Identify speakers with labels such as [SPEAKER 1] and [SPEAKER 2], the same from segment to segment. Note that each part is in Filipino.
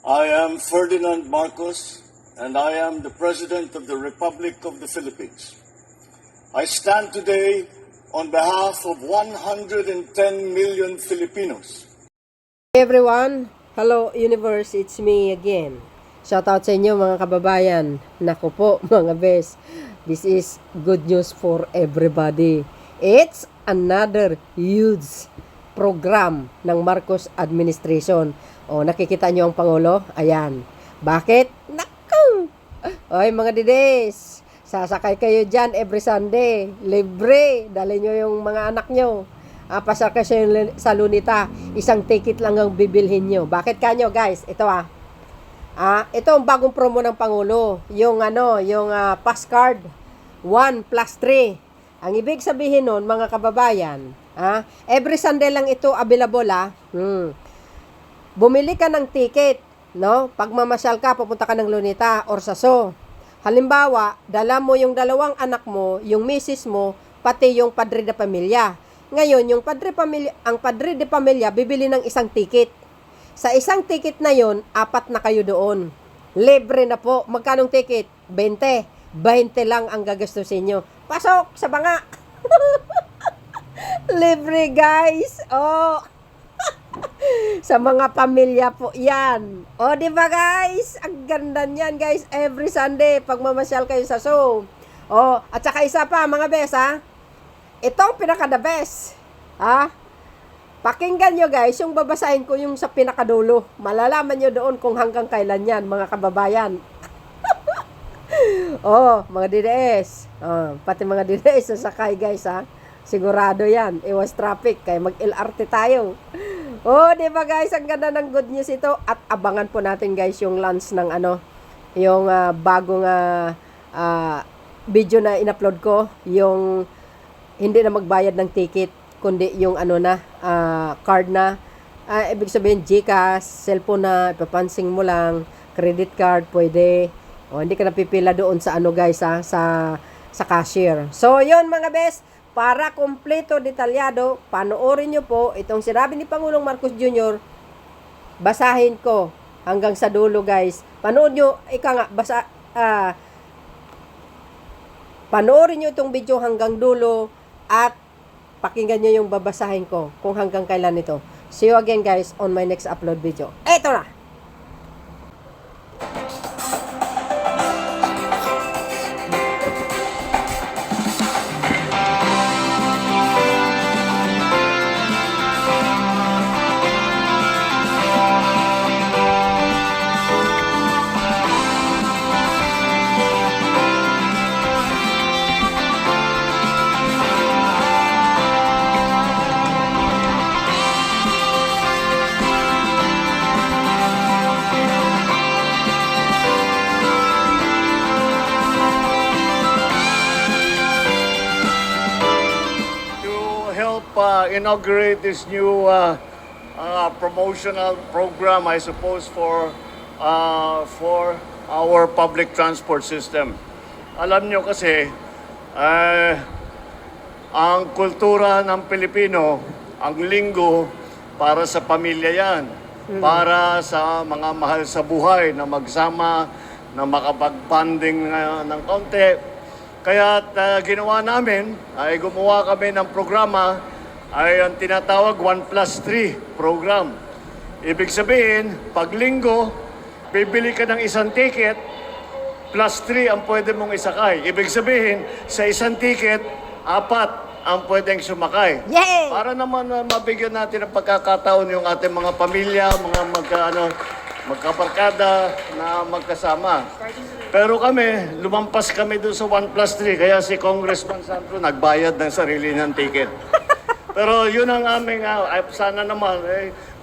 [SPEAKER 1] I am Ferdinand Marcos, and I am the President of the Republic of the Philippines. I stand today on behalf of 110 million Filipinos.
[SPEAKER 2] Hey everyone, hello universe, it's me again. Shout out sa inyo mga kababayan. Naku po mga bes, this is good news for everybody. It's another huge program ng Marcos administration. O, nakikita nyo ang Pangulo? Ayan. Bakit? Naku! Oy mga dides, sasakay kayo dyan every Sunday. Libre. Dali nyo yung mga anak nyo. Pasar kayo sa Lunita. Isang ticket lang ang bibilhin nyo. Bakit kanyo guys? Ito ito ang bagong promo ng Pangulo. Yung pass card 1+3. Ang ibig sabihin nun, mga kababayan, every Sunday lang ito available Bumili ka ng ticket, no? Pag mamasyal ka, pupunta ka ng Lunita or Saso. Halimbawa, dala mo yung dalawang anak mo, yung misis mo, pati yung padre de pamilya. Ngayon, ang padre de pamilya bibili ng isang ticket. Sa isang ticket na yon, 4 na kayo doon. Libre na po. Magkanong ticket? 20. 20 lang ang gagastusin nyo. Pasok sa banga. Libre guys. Oh. Sa mga pamilya po yan. O, di ba guys? Ang ganda niyan guys. Every Sunday, pag mamasyal kayo sa zoo. O, at saka isa pa mga bes Itong pinaka-the best. Pakinggan nyo guys, yung babasahin ko yung sa pinakadulo. Malalaman nyo doon kung hanggang kailan yan mga kababayan. Mga DDS. Pati mga DDS sasakay guys Sigurado yan. Iwas traffic. Kaya mag-LRT tayo. Di ba guys, ang ganda ng good news ito. At abangan po natin guys yung launch ng yung bagong video na in-upload ko. Yung hindi na magbayad ng ticket, kundi yung card na. Ibig sabihin GCash, cellphone na, ipapansing mo lang, credit card, pwede. Hindi ka napipila doon sa guys sa cashier. So, yun mga best. Para kompleto, detalyado, panoorin nyo po itong sinabi ni Pangulong Marcos Jr. Basahin ko hanggang sa dulo guys. Panood nyo, panoorin nyo itong video hanggang dulo at pakinggan nyo yung babasahin ko kung hanggang kailan ito. See you again guys on my next upload video. Eto na!
[SPEAKER 1] Inaugurate this new promotional program, I suppose, for our public transport system. Alam nyo kasi, ang kultura ng Pilipino, ang linggo, para sa pamilya yan. Para sa mga mahal sa buhay na magsama, na makapag-bonding ng kaunti. Kaya ginawa namin, ay gumawa kami ng programa ay ang tinatawag 1+3 program. Ibig sabihin, pag linggo, bibili ka ng isang ticket, +3 ang pwede mong isakay. Ibig sabihin, sa isang ticket, 4 ang pwedeng sumakay.
[SPEAKER 2] Yay!
[SPEAKER 1] Para naman mabigyan natin ng pagkakataon yung ating mga pamilya, mga magkabarkada na magkasama. Pero kami, lumampas kami doon sa 1+3, kaya si Congressman Sandro nagbayad ng sarili ng ticket. Pero yun ang aming, sana naman,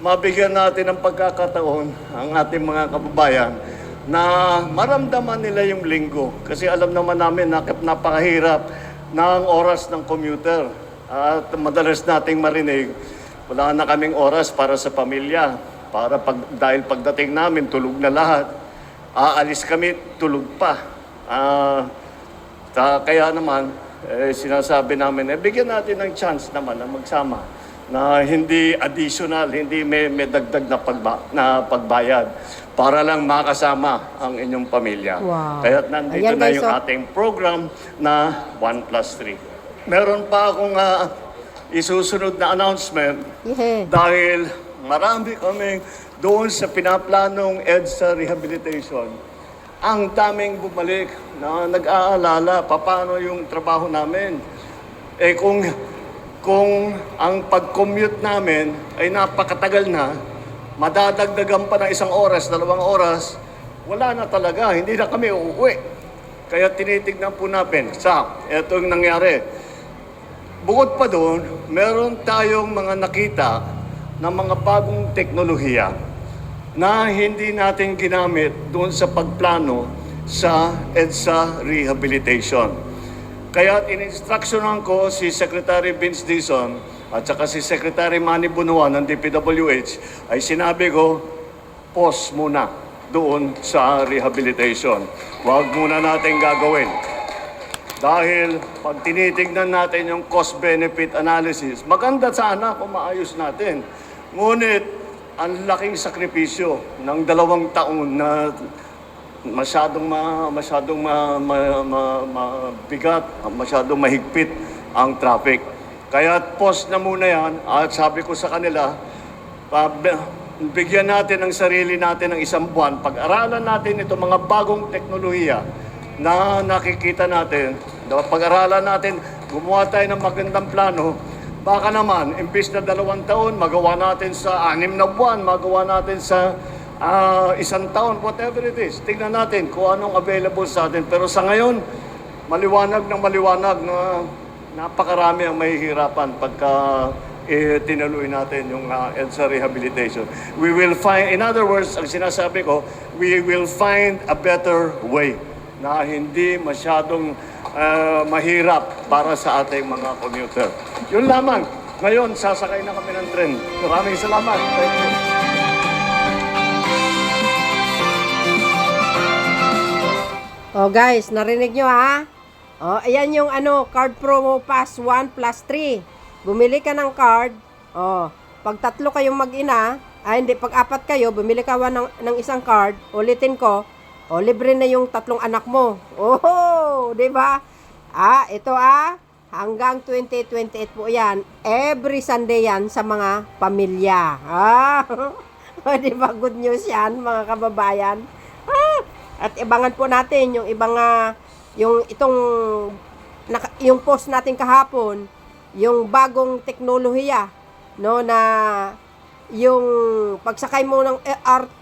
[SPEAKER 1] mabigyan natin ng pagkakataon ang ating mga kababayan na maramdaman nila yung linggo. Kasi alam naman namin na napakahirap ng oras ng commuter. At madalas nating marinig, wala na kaming oras para sa pamilya. Dahil pagdating namin, tulog na lahat. Aalis kami, tulog pa. Kaya naman, sinasabi namin, bigyan natin ng chance naman na magsama na hindi additional, hindi may dagdag na pagbayad. para lang makasama ang inyong pamilya.
[SPEAKER 2] Wow.
[SPEAKER 1] Kaya nandito
[SPEAKER 2] Ayan,
[SPEAKER 1] na
[SPEAKER 2] guys,
[SPEAKER 1] yung
[SPEAKER 2] oh.
[SPEAKER 1] ating program na 1+3. Meron pa akong isusunod na announcement
[SPEAKER 2] Yeah.
[SPEAKER 1] dahil marami kaming doon sa pinaplanong EDSA rehabilitation. Ang daming bumalik na nag-aalala paano yung trabaho namin. Eh kung ang pag-commute namin ay napakatagal na, madadagdagan pa ng 1 oras, 2 oras, wala na talaga, hindi na kami uuwi. Kaya tinitignan po natin, eto yung nangyari. Bukod pa doon, meron tayong mga nakita ng mga bagong teknolohiya na hindi natin ginamit doon sa pagplano sa EDSA rehabilitation. Kaya in-instructionan ko si Secretary Vince Dizon at saka si Secretary Manny Bunuan ng DPWH ay sinabi ko, pause muna doon sa rehabilitation. Huwag muna natin gagawin. Dahil pag tinitignan natin yung cost-benefit analysis, maganda sana kung maayos natin. Ngunit, ang laking sakripisyo ng 2 taon na masyadong mabigat, masyadong mahigpit ang traffic. Kaya pause na muna yan at sabi ko sa kanila, bigyan natin ang sarili natin ng 1 buwan. Pag-aralan natin itong mga bagong teknolohiya na nakikita natin, pag-aralan natin, gumawa tayo ng magandang plano, baka naman, imbis na 2 taon, magawa natin sa 6 na buwan, magawa natin sa 1 taon, whatever it is. Tingnan natin kung anong available sa atin. Pero sa ngayon, maliwanag na napakarami ang mahihirapan pagka tinuloy natin yung EDSA rehabilitation. We will find, in other words, ang sinasabi ko, we will find a better way na hindi masyadong mahirap para sa ating mga commuter. Yun lamang. Ngayon, sasakay na kami ng tren. Maraming salamat. Thank you.
[SPEAKER 2] Oh guys, narinig nyo ha? Oh, ayan yung card promo pass 1+3. Bumili ka ng card. Oh, pag 3 kayong mag-ina, pag 4 kayo, bumili ka ng 1 card, ulitin ko, libre na yung 3 anak mo. Oh, di ba? Ito hanggang 2028 po yan. Every Sunday yan sa mga pamilya. Di ba? Good news yan, mga kababayan. At ibangan po natin yung ibang yung post natin kahapon, yung bagong teknolohiya, no, na yung pagsakay mo ng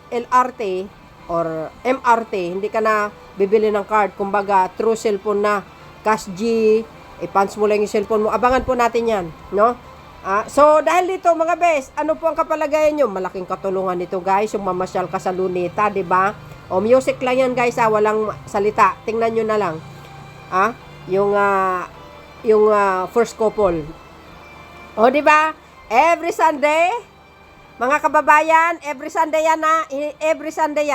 [SPEAKER 2] LRT or MRT, hindi ka na bibili ng card, kumbaga through cellphone na, cash G, i-punch mo lang yung cellphone mo. Abangan po natin yan, no? So dahil dito mga bes, ano po ang kapalagayan nyo? Malaking katulungan nito guys, yung mamasyal ka sa Luneta, di ba? O music lang yan guys, walang salita. Tingnan nyo na lang. Yung first couple. O di ba? Every Sunday, mga kababayan, every Sunday yan every Sunday,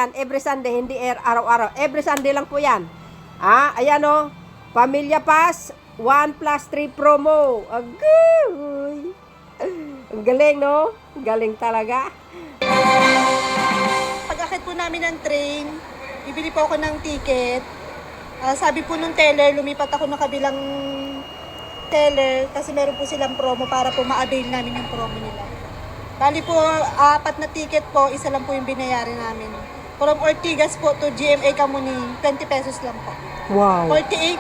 [SPEAKER 2] hindi araw-araw. Every Sunday lang po yan. Ayan o, Pamilya Pass 1+3 promo. Agoy! Ang galing, no? Galing talaga.
[SPEAKER 3] Pag-akit po namin ng train, bibili po ako ng ticket. Sabi po nung teller, lumipat ako ng kabilang teller kasi meron po silang promo para po ma-avail namin yung promo nila. Bali po, 4 na ticket po, 1 lang po yung binayaran namin. From Ortigas po to GMA Kamuning, 20 pesos lang po.
[SPEAKER 2] Wow.
[SPEAKER 3] 48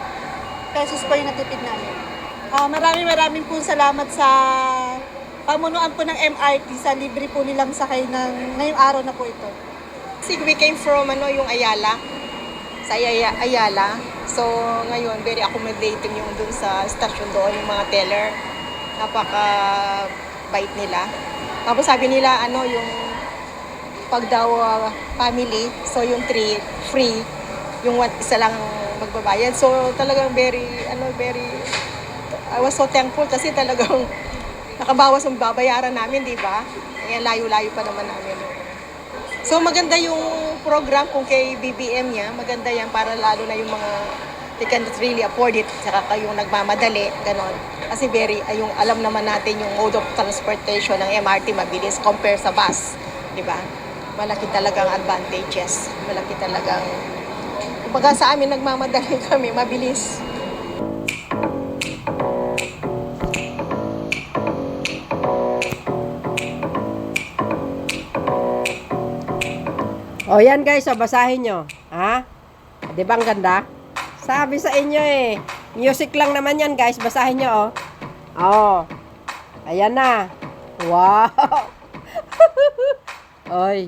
[SPEAKER 3] pesos po yung natipid namin. Maraming po salamat sa pamunuan po ng MRT sa libre po nilang sakay ngayong araw na po ito.
[SPEAKER 4] Kasi we came from yung Ayala, sa Ayala. So ngayon, very accommodating yung dun sa station doon, yung mga teller. Napaka-bait nila. Tapos sabi nila, yung pag daw family, so yung 3, free, yung 1 isa lang magbabayad. So talagang I was so thankful kasi talagang nakabawas ang babayaran namin, di ba? Ayan, layo-layo pa naman namin. So maganda yung program kung kay BBM niya, maganda yan para lalo na yung mga they can really afford it, saka kayong nagmamadali, ganon. Kasi yung alam naman natin yung mode of transportation ng MRT mabilis compare sa bus, di ba? malaki talagang advantages. Malaki talagang, kumbaga sa amin nagmamadali kami, mabilis.
[SPEAKER 2] O yan guys, basahin nyo. Ha? Di ba ang ganda? Sabi sa inyo eh. Music lang naman yan guys, basahin nyo oh. Ayan na. Wow. Oy,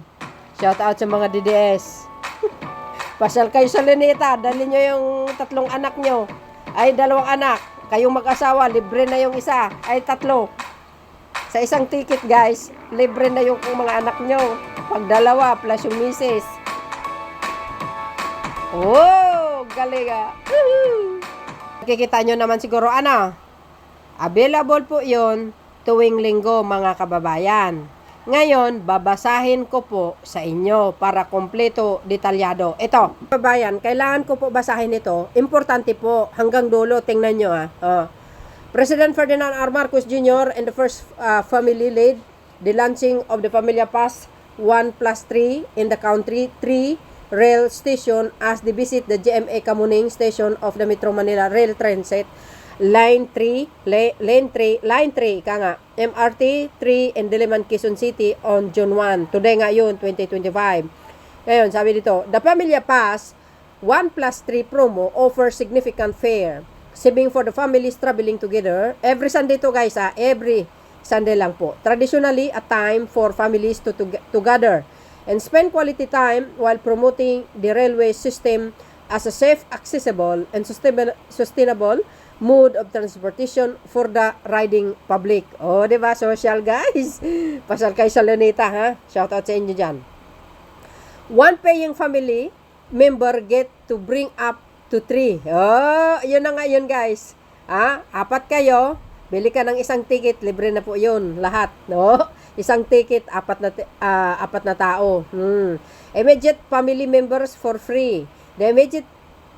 [SPEAKER 2] shout out sa mga DDS. Pasal kayo sa Luneta, dali nyo yung 3 anak nyo. Ay, 2 anak. Kayong mag-asawa, libre na yung isa. Ay, 3. Sa isang ticket guys, libre na yung mga anak nyo. Pag 2 plus yung misis. Oh, galing ah. Nakikita nyo naman siguro available po yon tuwing linggo mga kababayan. Ngayon, babasahin ko po sa inyo para kompleto, detalyado. Ito, kababayan, kailangan ko po basahin ito. Importante po, hanggang dulo, tingnan nyo President Ferdinand R. Marcos Jr. and the first family led the launching of the Familia Pass 1+3 in the country 3 rail station as they visit the GMA Kamuning station of the Metro Manila Rail Transit Line 3, MRT 3 in Diliman, Quezon City on June 1. Today nga yun, 2025. Ngayon, sabi dito, the Familia Pass 1+3 promo offers significant fare, saving for the families traveling together. Every Sunday to guys, every Sunday lang po. Traditionally, a time for families to gather and spend quality time while promoting the railway system as a safe, accessible, and sustainable mode of transportation for the riding public. Oh, diba? Social, guys. Pasal kayo sa Luneta, ha? Shout out sa inyo dyan. One paying family member get to bring up to 3. Oh, yun na nga yun, guys. 4 kayo, bili ka ng isang ticket, libre na po yun, lahat, no? Isang ticket, 4 na tao. Immediate family members for free. The immediate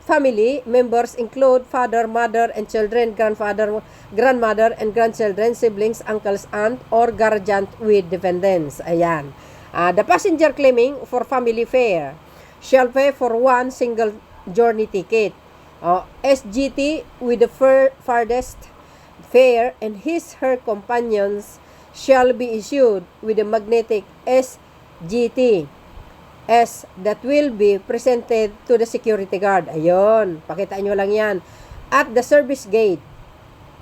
[SPEAKER 2] family members include father, mother, and children, grandmother, and grandchildren, siblings, uncles, aunt, or guardian with dependents. Ayan. The passenger claiming for family fare shall pay for one single journey ticket. SGT with the farthest fare and her companions shall be issued with a magnetic SGT that will be presented to the security guard. Ayun, pakita nyo lang yan. At the service gate,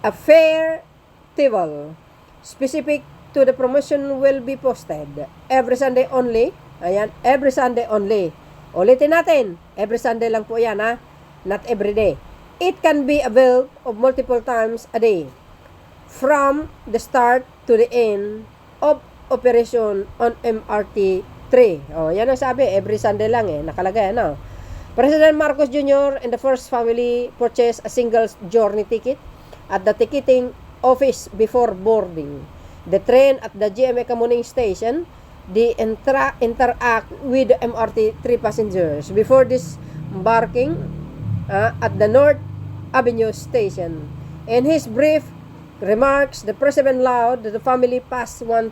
[SPEAKER 2] a fare table specific to the promotion will be posted every Sunday only. Ayan, every Sunday only. Ulitin natin, every Sunday lang po yan, not every day. It can be availed of multiple times a day from the start to the end of operation on MRT 3. Oh, yan ang sabi, every Sunday lang nakalagay, President Marcos Jr. and the first family purchased a single journey ticket at the ticketing office before boarding the train at the GMA Kamuning station. They interact with the MRT 3 passengers before disembarking at the North Avenue station. In his brief remarks, the President lauded the Family Pass 1+3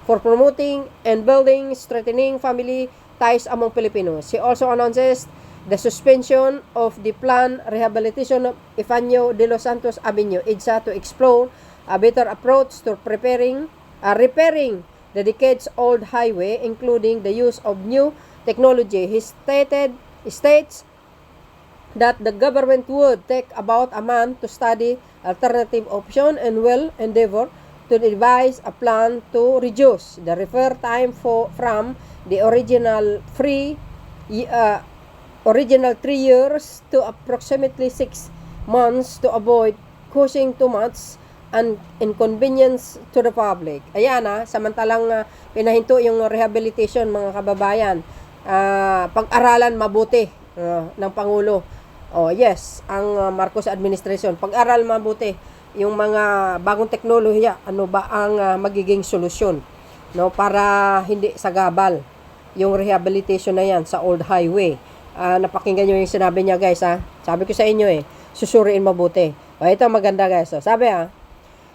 [SPEAKER 2] for promoting and building strengthening family ties among Filipinos. He also announces the suspension of the planned rehabilitation of Efanio de los Santos Avenue, EDSA, to explore a better approach to repairing the decades-old highway, including the use of new technology. He states that the government would take about a month to study alternative option and will endeavor to devise a plan to reduce the repair time from the original 3 years to approximately 6 months to avoid causing too much and inconvenience to the public. Ayan samantalang pinahinto yung rehabilitation, mga kababayan. Pag-aralan mabuti ng Pangulo. Yes, ang Marcos administration, pag-aral mabuti yung mga bagong teknolohiya, ano ba ang magiging solusyon, para hindi sagabal yung rehabilitation na yan sa old highway. Napakinggan nyo yung sinabi niya, guys, Sabi ko sa inyo, susuriin mabuti. Ito maganda, guys. Sabi,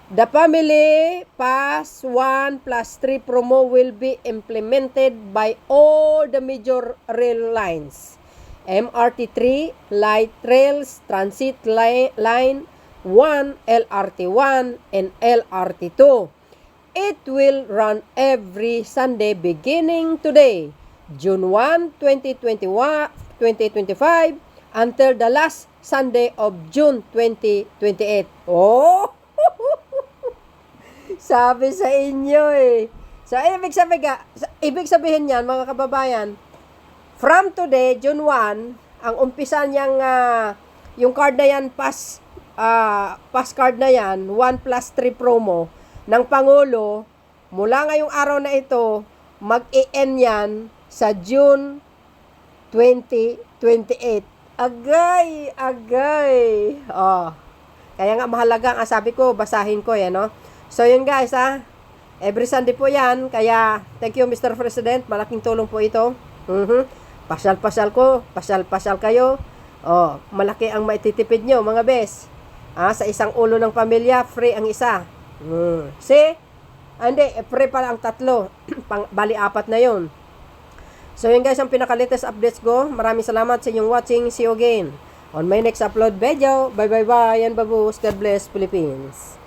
[SPEAKER 2] The Family Pass 1 plus 3 promo will be implemented by all the major rail lines. MRT3, Light Rails, Transit Line 1, LRT1, and LRT2. It will run every Sunday beginning today, June 1, 2025, until the last Sunday of June 2028. Oh! Sabi sa inyo eh. So, ibig sabihin yan, mga kababayan, from today, June 1, ang umpisa niyang, yung card na yan, pass card na yan, 1 plus 3 promo, ng Pangulo, mula ngayong araw na ito, mag-e-end yan sa June 2028. Agay! Oh. Kaya nga mahalaga, sabi ko, basahin ko yan, no? So, yun guys, every Sunday po yan. Kaya, thank you, Mr. President. Malaking tulong po ito. Pasyal-pasyal kayo. Oh, malaki ang maititipid nyo, mga bes. Sa isang ulo ng pamilya, free ang isa. See? Hindi, free pala ang 3. Bali 4 na yun. So, yun guys, ang pinaka-latest updates ko. Maraming salamat sa inyong watching. See you again on my next upload video. Bye. Yan, babus. God bless, Philippines.